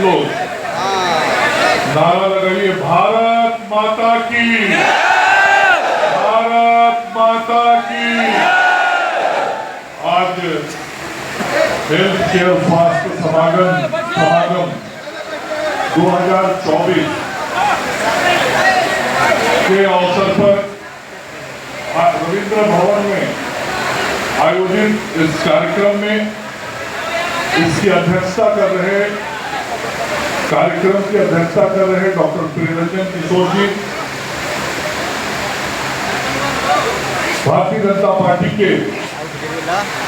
लोग नारा लगाइए, भारत माता की, भारत माता की। आज हेल्थ केयर स्वास्थ्य समागम 2024 के अवसर पर रविंद्र भवन में आयोजित इस कार्यक्रम में इसकी अध्यक्षता कर रहे, कार्यक्रम की अध्यक्षता कर रहे डॉक्टर प्रियरंजन किशोर जी, भारतीय जनता पार्टी के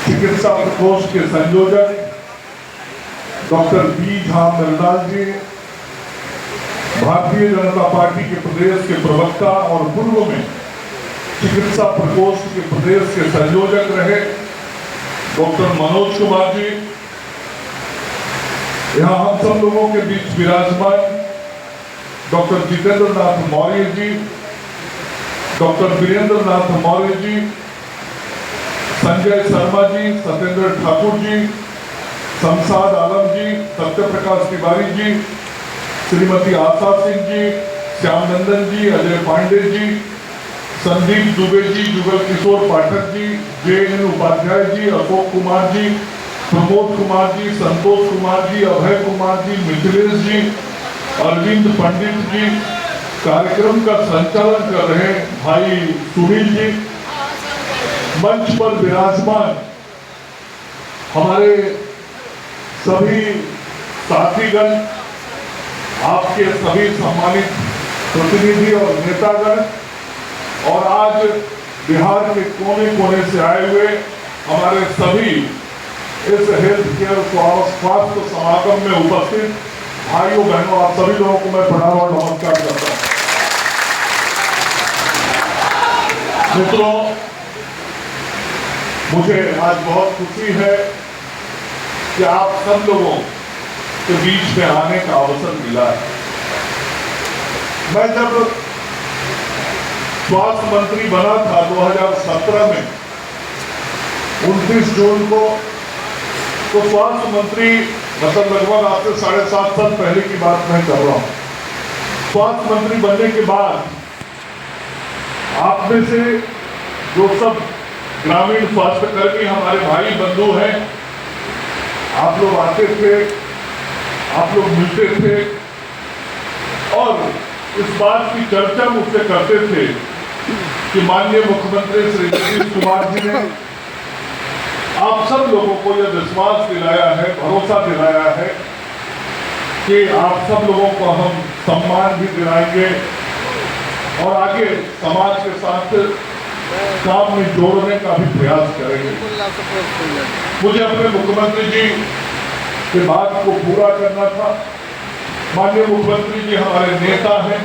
चिकित्सा प्रकोष्ठ के संयोजक डॉक्टर बी झा मृणाल जी, भारतीय जनता पार्टी के प्रदेश के प्रवक्ता और पूर्व में चिकित्सा प्रकोष्ठ के प्रदेश के संयोजक रहे डॉक्टर मनोज कुमार जी, यहाँ हम सब लोगों के बीच विराजमान डॉक्टर जितेंद्र नाथ मौर्य जी, डॉक्टर वीरेंद्र नाथ मौर्य जी, संजय शर्मा जी, सत्येंद्र ठाकुर जी, शमशाद आलम जी, सत्य प्रकाश तिवारी जी, श्रीमती आशा सिंह जी, श्याम नंदन जी, अजय पांडे जी, संदीप दुबे जी, जुगल किशोर पाठक जी, जे उपाध्याय जी, अशोक कुमार जी, प्रमोद कुमार जी, संतोष कुमार जी, अभय कुमार जी, मिथिलेश जी, अरविंद पंडित जी, कार्यक्रम का संचालन कर रहे भाई सुनील जी, मंच पर विराजमान हमारे सभी साथीगण, आपके सभी सम्मानित प्रतिनिधि और नेतागण, और आज बिहार के कोने कोने से आए हुए हमारे सभी इस हेल्थ केयर स्वास्थ्य समागम में उपस्थित भाइयों बहनों, आप सभी लोगों को मैं प्रणाम और नमस्कार करता हूं। मित्रों, मुझे आज बहुत खुशी है कि आप सब लोगों के बीच में आने का अवसर मिला है। मैं जब स्वास्थ्य मंत्री बना था 2017 में 29 जून को, तो स्वास्थ्य मंत्री मतलब लगभग आज से 7.5 साल पहले की बात मैं कर रहा हूं। स्वास्थ्य मंत्री बनने के बाद आप में से जो सब ग्रामीण स्वास्थ्य कर्मी हमारे भाई बंधु हैं, आप लोग आते थे, आप लोग मिलते थे और इस बात की चर्चा मुझसे करते थे कि माननीय मुख्यमंत्री श्री नीतीश कुमार जी ने आप सब लोगों को यह विश्वास दिलाया है, भरोसा दिलाया है कि आप सब लोगों को हम सम्मान भी दिलाएंगे और आगे समाज के साथ काम में जोड़ने का भी प्रयास करेंगे। मुझे अपने मुख्यमंत्री जी की बात को पूरा करना था। माननीय मुख्यमंत्री जी हमारे नेता हैं,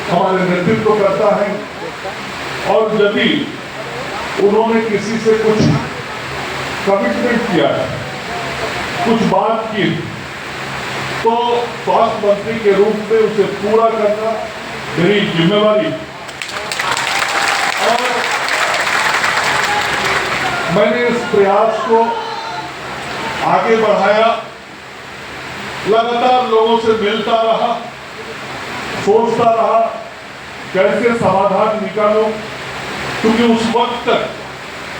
हमारे नेतृत्व करता है, और यदि उन्होंने किसी से कुछ कमिटमेंट किया है, कुछ बात की, तो स्वास्थ्य मंत्री के रूप में उसे पूरा करना मेरी जिम्मेवारी। और मैंने इस प्रयास को आगे बढ़ाया, लगातार लोगों से मिलता रहा, सोचता रहा कैसे समाधान निकालूं, क्योंकि उस वक्त तक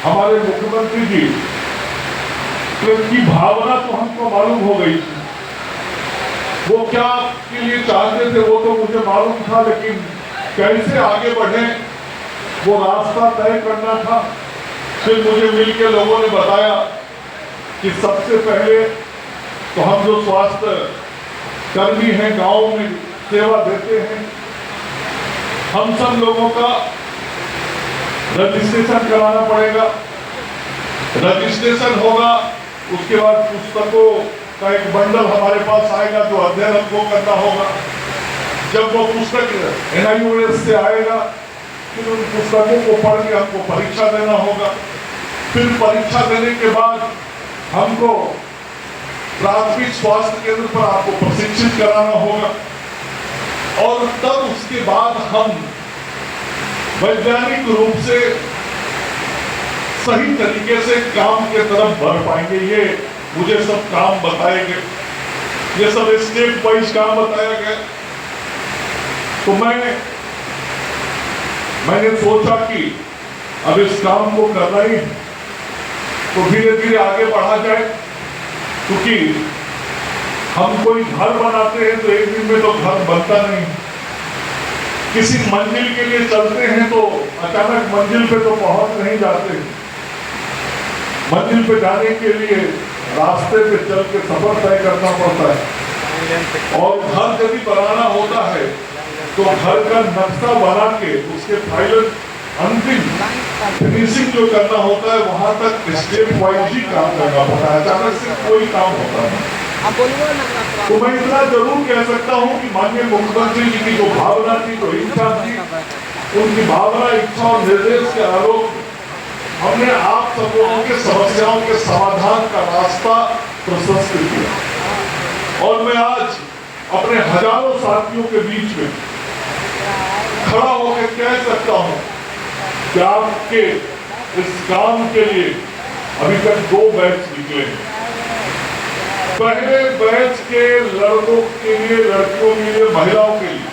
हमारे मुख्यमंत्री जी की भावना तो हमको मालूम हो गई थी, वो क्या के लिए चाहते थे वो तो मुझे मालूम था, लेकिन कैसे आगे बढ़े वो रास्ता तय करना था। फिर मुझे मिलकर लोगों ने बताया कि सबसे पहले तो हम जो स्वास्थ्य कर्मी हैं, गांव में सेवा देते हैं, हम सब लोगों का रजिस्ट्रेशन कराना पड़ेगा। रजिस्ट्रेशन होगा, उसके बाद पुस्तकों का एक बंडल हमारे पास आएगा जो अध्ययन हमको करना होगा। जब वो पुस्तक NIOS से आएगा, फिर उन पुस्तकों को पढ़ के हमको परीक्षा देना होगा। फिर परीक्षा देने के बाद हमको प्राथमिक स्वास्थ्य केंद्र पर आपको प्रशिक्षित कराना होगा, और तब उसके बाद हम वैज्ञानिक रूप से सही तरीके से काम के तरफ बढ़ पाएंगे। ये मुझे सब काम बताएंगे। ये सब स्टेप वाइज काम बताया गया। तो मैंने सोचा कि अब इस काम को करना ही तो धीरे धीरे आगे बढ़ा जाए, क्योंकि हम कोई घर बनाते हैं तो एक दिन में तो घर बनता नहीं। किसी मंजिल के लिए चलते हैं तो अचानक मंजिल पे तो पहुंच नहीं जाते। मंजिल पे जाने के लिए रास्ते पे चल के सफर तय करना पड़ता है। और घर यदि बनाना होता है तो घर का नक्शा बना के उसके फाइनल अंतिम फिनिशिंग जो करना होता है वहां तक स्टेप वाइज ही काम करना पड़ता है, अचानक से कोई काम होता है। तो मैं इतना जरूर कह सकता हूँ कि माननीय मुख्यमंत्री जी की जो भावना थी, जो इच्छा थी, उनकी भावना, इच्छा और निर्देश के आलोक हमने आप सब लोगों के समस्याओं के समाधान का रास्ता प्रशस्त किया। और मैं आज अपने हजारों साथियों के बीच में खड़ा होकर कह सकता हूँ कि आपके इस काम के लिए अभी तक 2 बैच निकले हैं। पहले बैच के लड़कों के लिए, लड़कियों के लिए, महिलाओं के लिए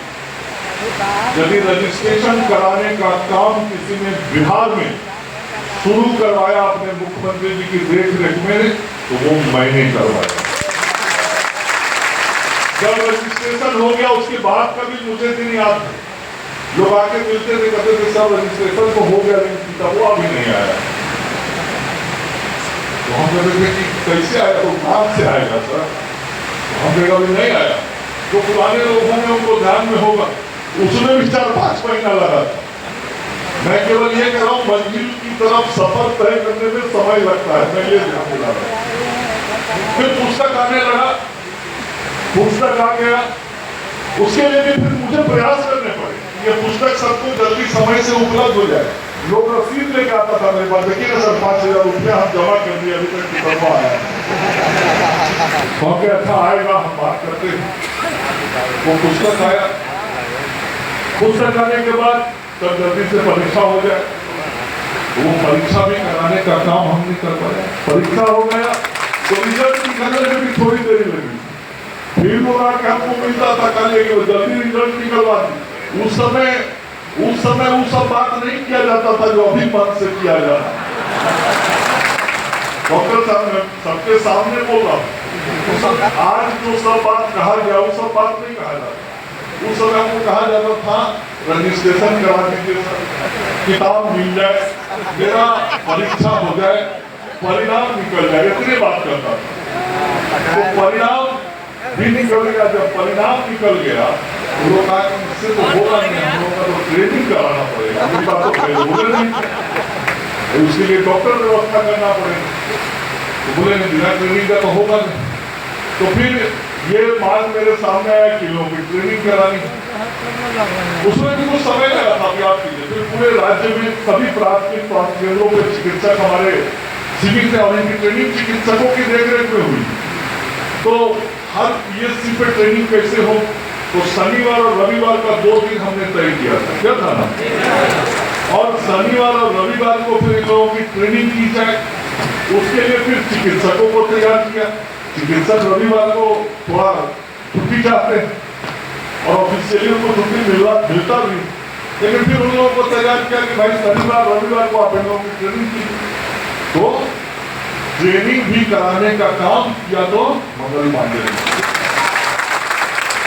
यदि रजिस्ट्रेशन कराने का काम किसी ने बिहार में शुरू करवाया अपने मुख्यमंत्री जी की देखरेख में, तो वो मैंने करवाया। जब रजिस्ट्रेशन हो गया उसके बाद का भी मुझे दिन याद है। लोग आके मिलते थे, कहते थे सब रजिस्ट्रेशन तो हो गया, लेकिन वो अभी नहीं आया। तो हम कहते थे कि कैसे आया, तो कहाँ से आएगा सर? तो हम कहेगा अभी नहीं आया। जो पुराने लोग होंगे उनको ध्यान में होगा, उसमें भी 4-5 महीना लगा था। मैं केवल ये कह रहा हूँ मंजिल की तरफ सफर तय करने में समय लगता है, मैं ये ध्यान दिला रहा हूँ। फिर पुस्तक आने लगा, पुस्तक आ गया, उसके लिए भी फिर मुझे प्रयास करने पड़े, ये पुस्तक सबको जल्दी समय से उपलब्ध हो जाए। लोग रसीद लेके आता था मेरे पास, देखिए ना सर 5000 रुपया हम जमा कर दिए, अभी तक कितना आया। तो अच्छा आएगा, हम बात करते हैं। वो पुस्तक आया, पुस्तक आने के बाद तब जल्दी से परीक्षा हो जाए, वो परीक्षा भी कराने का काम हम नहीं कर पाए। परीक्षा हो गया तो रिजल्ट निकलने में भी थोड़ी देरी लगी। फिर लोग आके हमको मिलता था कल कि जल्दी रिजल्ट निकलवा दी। उस समय वो सब बात नहीं किया जाता था जो अभी मन से किया जा रहा है। डॉक्टर साहब ने सबके सामने बोला, आज जो सब बात कहा गया वो सब बात नहीं कहा जाता। उस समय हमको कहा जाता था रजिस्ट्रेशन करा दीजिए सर, किताब मिल जाए, मेरा परीक्षा हो जाए, परिणाम निकल जाए, इतनी बात करता था। तो परिणाम भी निकल गया। जब परिणाम निकल गया तो लोग कहा कि इससे तो होगा नहीं, हम लोगों का तो ट्रेनिंग कराना पड़ेगा, तो उसके लिए डॉक्टर व्यवस्था करना पड़ेगा। तो बोले नहीं, बिना ट्रेनिंग का तो होगा नहीं। तो फिर ये मांग मेरे सामने आया कि लोगों की ट्रेनिंग करानी, उसमें भी कुछ समय लगा था। आप कीजिए, फिर पूरे राज्य में सभी प्राथमिक स्वास्थ्य केंद्रों में चिकित्सक हमारे सिविल थे और इनकी ट्रेनिंग चिकित्सकों की देखरेख में हुई। तो हर पीएससी पे ट्रेनिंग कैसे हो, तो शनिवार और रविवार का 2 दिन हमने तय किया था, क्या था ना? और शनिवार और रविवार को फिर इन लोगों की ट्रेनिंग की जाए, उसके लिए फिर चिकित्सकों को तैयार किया। चिकित्सक रविवार को थोड़ा छुट्टी चाहते हैं और ऑफिशियली उनको छुट्टी मिलता भी, लेकिन फिर उन लोगों को तैयार किया कि भाई शनिवार रविवार को आप इन लोगों की ट्रेनिंग की। तो ट्रेनिंग भी कराने का काम किया तो मंगल पांडे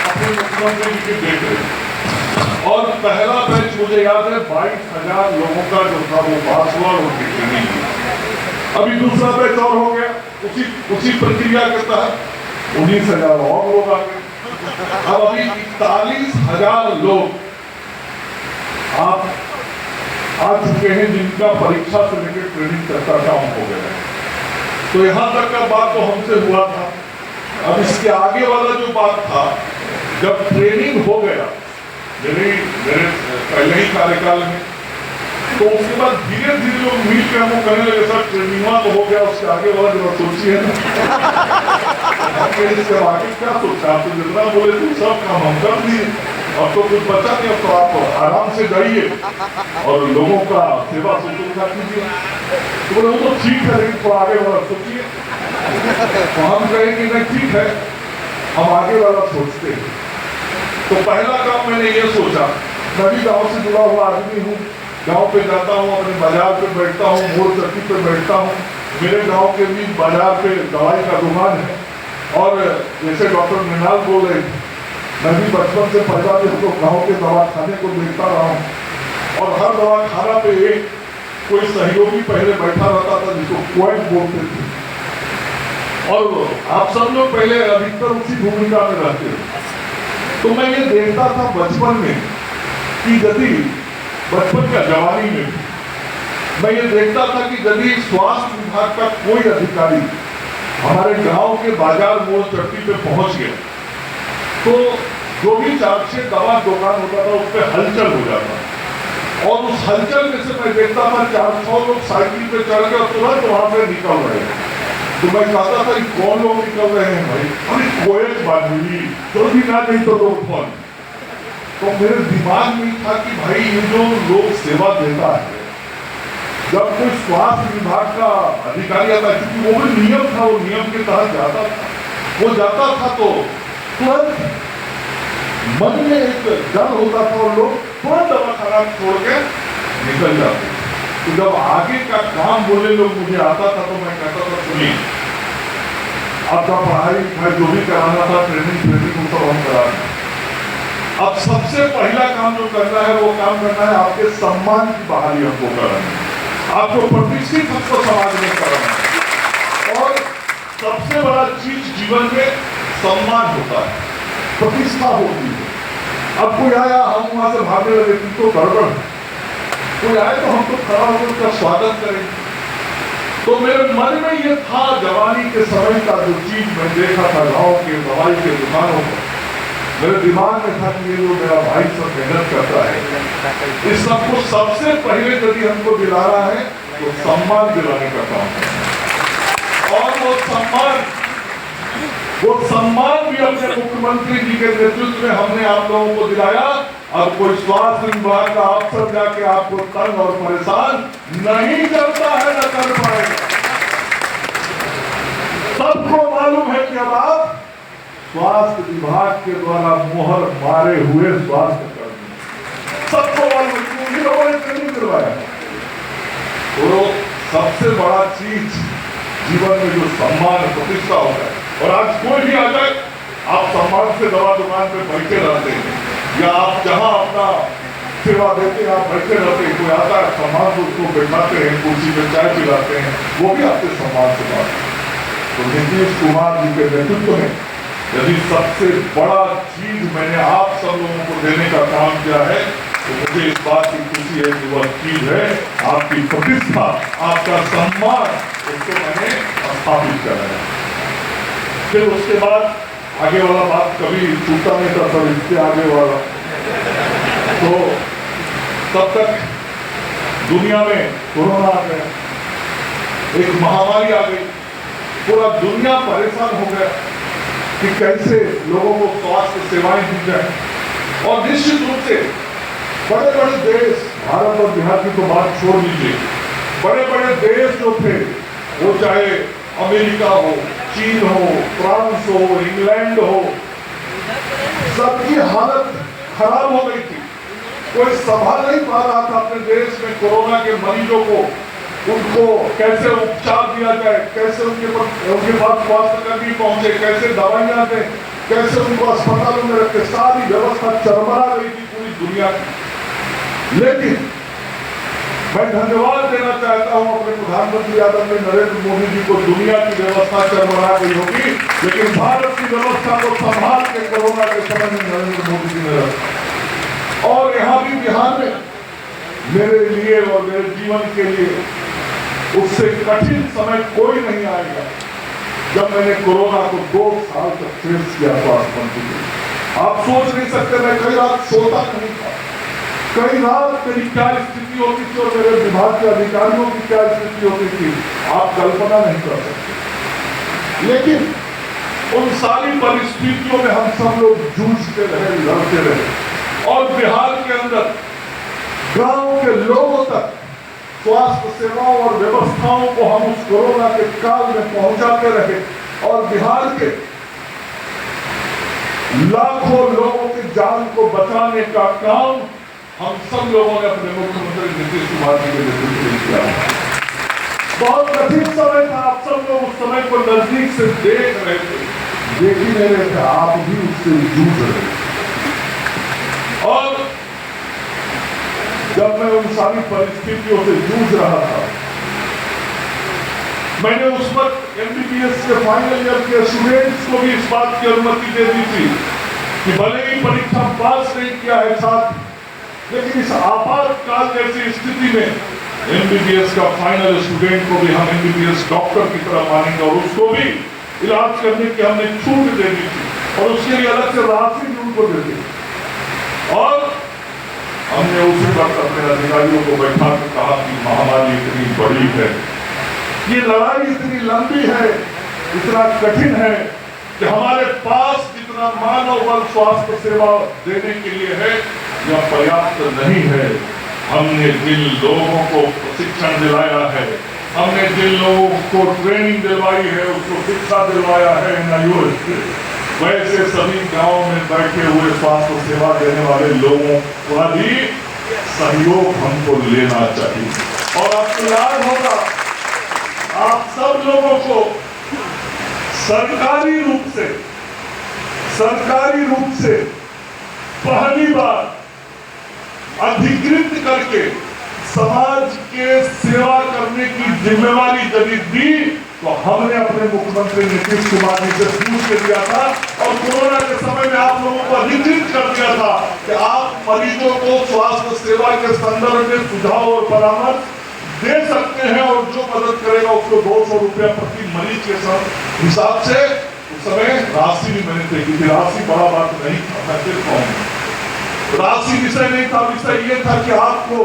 अपने मुख्यमंत्री जी की देखरेख। और पहला बैच मुझे याद है 22,000 लोगों का जो था वो पास हुआ, उनकी ट्रेनिंग की। अभी दूसरा बैच और हो गया, उसी प्रक्रिया के तहत 19,000 और लोग आ गए। अब अभी 41,000 लोग आप आ चुके हैं जिनका परीक्षा से लेकर ट्रेनिंग तक का काम हो गया है। तो यहाँ तक का बात तो हमसे हुआ था। अब इसके आगे वाला जो बात था, जब ट्रेनिंग हो गया मेरे पहले ही कार्यकाल में, तो उसके बाद धीरे धीरे लोग मिल के हमको कहने लगे सर ट्रेनिंग तो हो गया, उसके आगे वाला जो सोचिए ना इसके आगे क्या सोचा, आप तो जितना बोले थे सब काम हम कर दिए, अब तो कुछ बचा नहीं, अब तो आप आराम से जाइए और लोगों का सेवा शुश्रूषा कीजिए। तो बोले वो तो ठीक है, लेकिन थोड़ा आगे वाला सोचिए। तो हम कहेंगे नहीं ठीक है, हम आगे वाला सोचते हैं। तो पहला काम मैंने ये सोचा, मैं भी गाँव से जुड़ा हुआ आदमी हूँ, गांव पे जाता हूँ, अपने बाजार पे बैठता हूँ, मोड़ चक्की पे बैठता हूँ। मेरे गांव के भी बाजार पे दवाई का दुकान है, और जैसे डॉक्टर मृणाल बोल रहे थे, मैं भी बचपन से पैदा से गाँव के दवा खाने को देखता रहा हूँ, और हर दवा खाना पे एक कोई सहयोगी पहले बैठा रहता था जिसको क्वाइट बोलते थे, और आप सब लोग पहले अधिकतर उसी भूमिका में रहते थे। तो मैं ये देखता था बचपन में कि यदि बचपन का जवानी में मैं ये देखता था कि यदि स्वास्थ्य विभाग का कोई अधिकारी हमारे गांव के बाजार मोड़ चट्टी पे पहुंच गया तो जो भी 4-6 दवा दुकान होता था उस पर हलचल हो जाता, और उस हलचल में से मैं देखता था 400 लोग साइकिल पे चढ़ के तुरंत वहां से निकल रहे हैं। तो मैं कहता था कि कौन लोग निकल रहे हैं भाई, अरे कोयल बांधवी जल्दी ना, नहीं तो लोग कौन। तो मेरे दिमाग में था कि भाई ये जो लोग सेवा देता है, जब कोई स्वास्थ्य विभाग का अधिकारी आता है, क्योंकि वो भी नियम था, वो नियम के तहत जाता था, वो जाता था तो तुरंत मन में एक डर होता था और लोग तुरंत दवा खाना छोड़ के निकल जाते। तो जब आगे का काम बोले लोग मुझे आता था तो मैं कहता था सुनिए, आपका पढ़ाई लिखाई जो भी कराना था, ट्रेनिंग वो सब हम करा दें। अब सबसे पहला काम जो करना है वो काम करना है आपके सम्मान की बहाली हमको कराना है, आपको प्रतिष्ठित हमको समाज में कराना है। और सबसे बड़ा चीज जीवन में सम्मान होता है, प्रतिष्ठा होती है। अब कोई आया, हम वहां से भागने लगे तो गड़बड़, कोई आए तो हम तो खड़ा होकर उसका स्वागत करें। तो मेरे मन में ये था जवानी के समय का जो चीज मैं देखा था गाँव के दवाई के दुकानों पर, मेरे दिमाग में था कि ये जो मेरा भाई सब मेहनत करता है, इस सबको सबसे पहले यदि हमको दिलाना है तो सम्मान दिलाने का काम है। और वो सम्मान भी अपने मुख्यमंत्री जी के नेतृत्व में हमने आप लोगों को दिलाया। अब कोई स्वास्थ्य विभाग का अफसर जाके आपको तंग और परेशान नहीं करता है, न कर पाएगा। सबको मालूम है कि अब आप स्वास्थ्य विभाग के द्वारा मोहर मारे हुए स्वास्थ्य कर्मी, सबको मालूम है, उन्हीं लोगों ने ट्रेनिंग करवाया। तो सबसे बड़ा चीज जीवन में जो सम्मान प्रतिष्ठा होता है, और आज कोई भी आ जाए, आप सम्मान से दवा दुकान पे बैठे रहते हैं, या आप जहां अपना सेवा देते हैं आप बैठे रहते हैं, कोई आता है सम्मान से उसको बैठाते हैं, कुर्सी पे चाय पिलाते हैं, वो भी आपके सम्मान से बात है। तो नीतीश कुमार जी के नेतृत्व में यदि सबसे बड़ा चीज मैंने आप सब लोगों को देने का काम किया है, तो मुझे इस बात की खुशी है कि वह चीज है आपकी प्रतिष्ठा, आपका सम्मान, उसको मैंने स्थापित करा है। फिर उसके बाद आगे वाला बात कभी छूटा नहीं था सर, इसके आगे वाला तो तब तक दुनिया में कोरोना आ गया, एक महामारी आ गई, पूरा दुनिया परेशान हो गया कि कैसे लोगों को स्वास्थ्य सेवाएं दी जाए। और निश्चित रूप से बड़े बड़े देश, भारत और बिहार की तो बात छोड़ दीजिए, बड़े बड़े देश जो थे, वो चाहे अमेरिका हो, चीन हो, फ्रांस हो, इंग्लैंड हो, सबकी हालत खराब हो गई थी। कोई संभाल नहीं पा रहा था अपने देश में कोरोना के मरीजों को, उनको कैसे उपचार दिया जाए, कैसे उनके पास स्वास्थ्य कर्मी पहुंचे, कैसे दवाइयां दें, कैसे उनको अस्पतालों में रखे, सारी व्यवस्था चरमरा गई थी पूरी दुनिया की। लेकिन मैं धन्यवाद देना चाहता हूं अपने प्रधानमंत्री आदरणीय नरेंद्र मोदी जी को। दुनिया की व्यवस्था चरमरा गई होगी, लेकिन भारत की व्यवस्था को संभाल के कोरोना के समय में नरेंद्र मोदी जी ने रखा। और यहाँ भी बिहार में मेरे लिए और मेरे जीवन के लिए उससे कठिन समय कोई नहीं आएगा जब मैंने कोरोना को 2 साल तक फेस किया स्वास्थ्य मंत्री। आप सोच नहीं सकते, मैं कई रात सोता नहीं था, कई रात मेरी क्या स्थिति होती थी और मेरे विभाग के अधिकारियों की क्या स्थिति होती थी, आप कल्पना नहीं कर सकते। लेकिन उन सारी परिस्थितियों में हम सब लोग जूझते रहे, लड़ते रहे, और बिहार के अंदर गांव के लोगों तक स्वास्थ्य सेवाओं और व्यवस्थाओं को हम उस कोरोना के काल में पहुंचाते रहे। और बिहार के लाखों लोगों की जान को बचाने का काम हम सब लोगों ने अपने मुख्यमंत्री नीतीश कुमार जी के नेतृत्व में किया। बहुत कठिन समय था, आप सब लोग उस समय को नजदीक से देख रहे थे, देख ही नहीं रहे थे, आप भी उससे जूझ रहे थे। और जब मैं उन सारी परिस्थितियों से जूझ रहा था, मैंने उस वक्त एमबीबीएस के फाइनल ईयर के स्टूडेंट्स को भी इस बात की अनुमति दे दी थी कि भले ही परीक्षा पास नहीं किया है छात्र, लेकिन इस आपातकाल जैसी स्थिति में एमबीबीएस का फाइनल स्टूडेंट को भी हम एमबीबीएस डॉक्टर की तरह मानेंगे और उसको भी इलाज करने की हमने छूट दे दी थी और उसके लिए अलग से राशि भी उनको दे दी। और हमने उसी वक्त अपने अधिकारियों को बैठा कर कहा कि महामारी इतनी बड़ी है, ये लड़ाई इतनी लंबी है, इतना कठिन है कि हमारे पास जितना मानव बल स्वास्थ्य सेवा देने के लिए है यह पर्याप्त नहीं है। हमने जिन लोगों को प्रशिक्षण दिलाया है, हमने जिन लोगों को ट्रेनिंग दिलवाई है, उसको शिक्षा दिलवाया है NIOS से, वैसे सभी गांव में बैठे हुए स्वास्थ्य सेवा देने वाले लोगों का भी सहयोग हमको लेना चाहिए। और आपको याद होगा, आप सब लोगों को सरकारी रूप से पहली बार अधिकृत करके समाज के सेवा करने की जिम्मेवारी जब दी तो हमने अपने मुख्यमंत्री नीतीश कुमार जी से पूछ के दिया था और कोरोना के समय में आप लोगों को अधिकृत कर दिया था कि आप मरीजों को स्वास्थ्य सेवा के संदर्भ में सुझाव और परामर्श दे सकते हैं और जो मदद करेगा उसको 200 रुपया प्रति मरीज के हिसाब से उस समय राशि भी मैंने देखी थी। राशि बड़ा बात नहीं था, मैं फिर कहूँगा राशि विषय नहीं था, विषय ये था कि आपको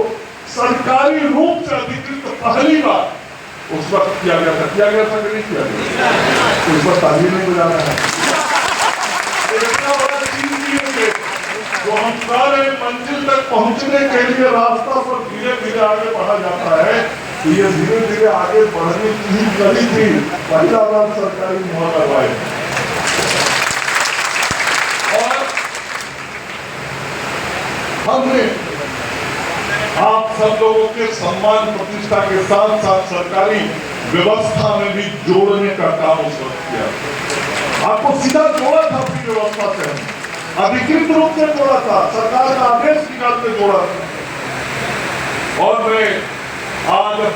सरकारी रूप से अधिकृत पहली बार उस वक्त किया गया था कि नहीं किया गया, तो इस वक्त ताली नहीं बजाना है। इतना बड़ा चीज ये जो हम सारे मंजिल तक पहुंचने के लिए रास्ता पर धीरे धीरे आगे बढ़ा जाता है, तो ये धीरे धीरे आगे बढ़ने की ही कड़ी थी। पहला बार सरकारी मुहर लगवाए और हमने आप सब लोगों के सम्मान प्रतिष्ठा के साथ साथ सरकारी व्यवस्था में भी जोड़ने का काम उस वक्त किया। आपको सीधा जोड़ा था अपनी व्यवस्था से, अधिकृत रूप से जोड़ा था, सरकार का आदेश निकालते जोड़ा था। और मैं आज